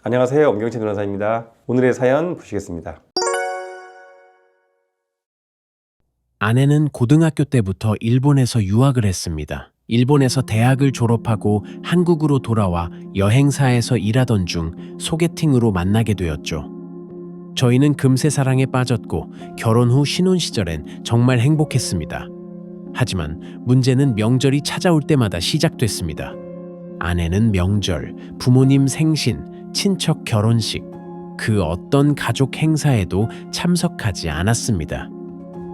안녕하세요. 엄경진 변호사입니다. 오늘의 사연 보시겠습니다. 아내는 고등학교 때부터 일본에서 유학을 했습니다. 일본에서 대학을 졸업하고 한국으로 돌아와 여행사에서 일하던 중 소개팅으로 만나게 되었죠. 저희는 금세 사랑에 빠졌고 결혼 후 신혼 시절엔 정말 행복했습니다. 하지만 문제는 명절이 찾아올 때마다 시작됐습니다. 아내는 명절, 부모님 생신, 친척 결혼식, 그 어떤 가족 행사에도 참석하지 않았습니다.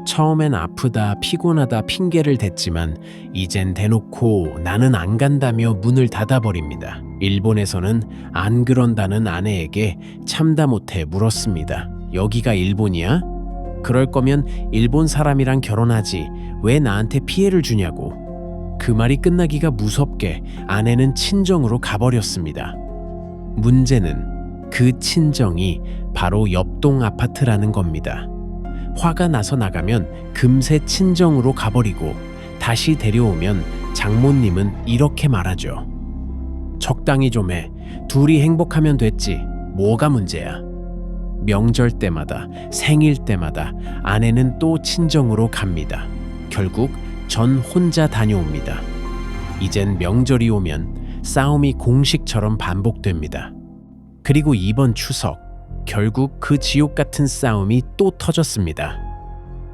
처음엔 아프다, 피곤하다 핑계를 댔지만 이젠 대놓고 나는 안 간다며 문을 닫아버립니다. 일본에서는 안 그런다는 아내에게 참다 못해 물었습니다. 여기가 일본이야? 그럴 거면 일본 사람이랑 결혼하지 왜 나한테 피해를 주냐고. 그 말이 끝나기가 무섭게 아내는 친정으로 가버렸습니다. 문제는 그 친정이 바로 옆동 아파트라는 겁니다. 화가 나서 나가면 금세 친정으로 가버리고 다시 데려오면 장모님은 이렇게 말하죠. 적당히 좀 해. 둘이 행복하면 됐지. 뭐가 문제야. 명절 때마다, 생일 때마다 아내는 또 친정으로 갑니다. 결국 전 혼자 다녀옵니다. 이젠 명절이 오면 싸움이 공식처럼 반복됩니다. 그리고 이번 추석, 결국 그 지옥 같은 싸움이 또 터졌습니다.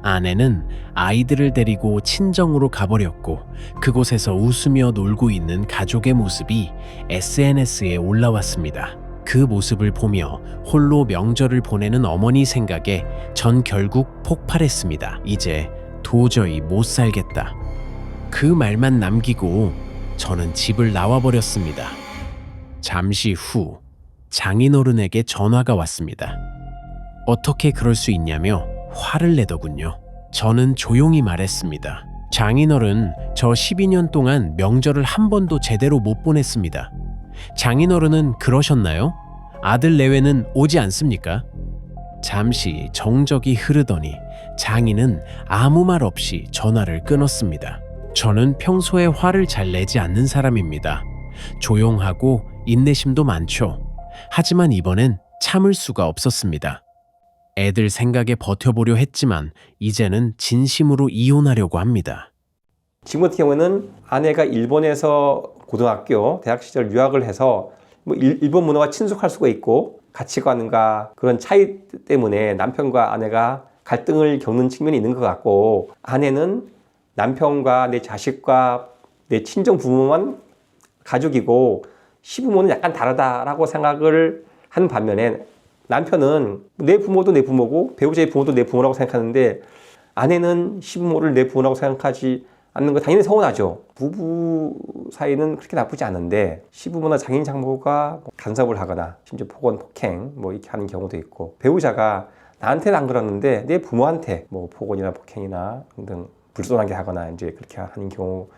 아내는 아이들을 데리고 친정으로 가버렸고 그곳에서 웃으며 놀고 있는 가족의 모습이 SNS에 올라왔습니다. 그 모습을 보며 홀로 명절을 보내는 어머니 생각에 전 결국 폭발했습니다. 이제 도저히 못 살겠다. 그 말만 남기고 저는 집을 나와버렸습니다. 잠시 후 장인어른에게 전화가 왔습니다. 어떻게 그럴 수 있냐며 화를 내더군요. 저는 조용히 말했습니다. 장인어른, 저 12년 동안 명절을 한 번도 제대로 못 보냈습니다. 장인어른은 그러셨나요? 아들 내외는 오지 않습니까? 잠시 정적이 흐르더니 장인은 아무 말 없이 전화를 끊었습니다. 저는 평소에 화를 잘 내지 않는 사람입니다. 조용하고 인내심도 많죠. 하지만 이번엔 참을 수가 없었습니다. 애들 생각에 버텨보려 했지만 이제는 진심으로 이혼하려고 합니다. 지금 같은 경우에는 아내가 일본에서 고등학교, 대학 시절 유학을 해서 일본 문화와 친숙할 수가 있고 가치관과 그런 차이 때문에 남편과 아내가 갈등을 겪는 측면이 있는 것 같고, 아내는 남편과 내 자식과 내 친정 부모만 가족이고 시부모는 약간 다르다라고 생각을 한 반면에 남편은 내 부모도 내 부모고 배우자의 부모도 내 부모라고 생각하는데 아내는 시부모를 내 부모라고 생각하지 않는 거 당연히 서운하죠. 부부 사이는 그렇게 나쁘지 않은데 시부모나 장인 장모가 간섭을 하거나 심지어 폭언, 폭행 이렇게 하는 경우도 있고, 배우자가 나한테는 안 그러는데 내 부모한테 폭언이나 폭행이나 등등 불손하게 하거나 이제 그렇게 하는 경우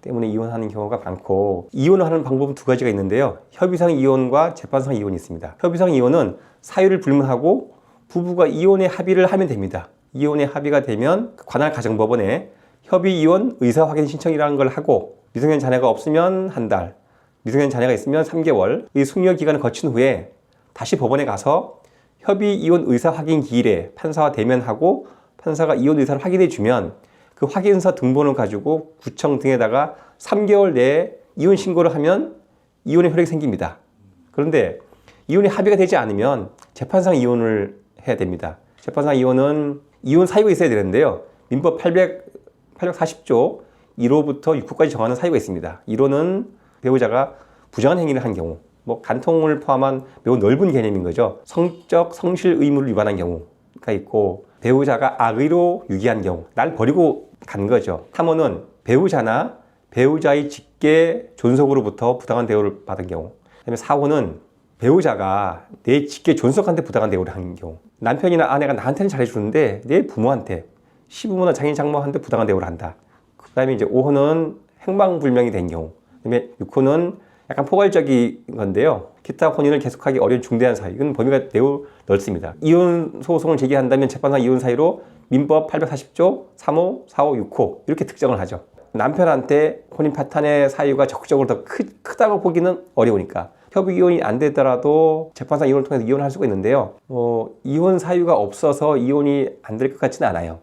때문에 이혼하는 경우가 많고, 이혼을 하는 방법은 두 가지가 있는데요. 협의상 이혼과 재판상 이혼이 있습니다. 협의상 이혼은 사유를 불문하고 부부가 이혼에 합의를 하면 됩니다. 이혼에 합의가 되면 관할 가정법원에 협의 이혼 의사 확인 신청이라는 걸 하고, 미성년 자녀가 없으면 한 달, 미성년 자녀가 있으면 3개월의 숙려 기간을 거친 후에 다시 법원에 가서 협의 이혼 의사 확인 기일에 판사와 대면하고 판사가 이혼 의사를 확인해 주면 그 확인서 등본을 가지고 구청 등에다가 3개월 내에 이혼 신고를 하면 이혼의 효력이 생깁니다. 그런데 이혼이 합의가 되지 않으면 재판상 이혼을 해야 됩니다. 재판상 이혼은 이혼 사유가 있어야 되는데요. 민법 840조 1호부터 6호까지 정하는 사유가 있습니다. 1호는 배우자가 부정한 행위를 한 경우, 간통을 포함한 매우 넓은 개념인 거죠. 성적 성실 의무를 위반한 경우가 있고, 배우자가 악의로 유기한 경우, 날 버리고 간 거죠. 3호는 배우자나 배우자의 직계 존속으로부터 부당한 대우를 받은 경우. 그다음에 4호는 배우자가 내 직계 존속한테 부당한 대우를 한 경우. 남편이나 아내가 나한테는 잘해주는데 내 부모한테, 시부모나 장인 장모한테 부당한 대우를 한다. 그다음에 이제 5호는 행방불명이 된 경우. 그다음에 6호는 약간 포괄적인 건데요. 기타 혼인을 계속하기 어려운 중대한 사유. 이건 범위가 매우 넓습니다. 이혼 소송을 제기한다면 재판상 이혼 사유로 민법 840조 3호, 4호, 6호 이렇게 특정을 하죠. 남편한테 혼인 파탄의 사유가 적극적으로 더 크다고 보기는 어려우니까 협의 이혼이 안 되더라도 재판상 이혼을 통해서 이혼할 수가 있는데요. 이혼 사유가 없어서 이혼이 안 될 것 같지는 않아요.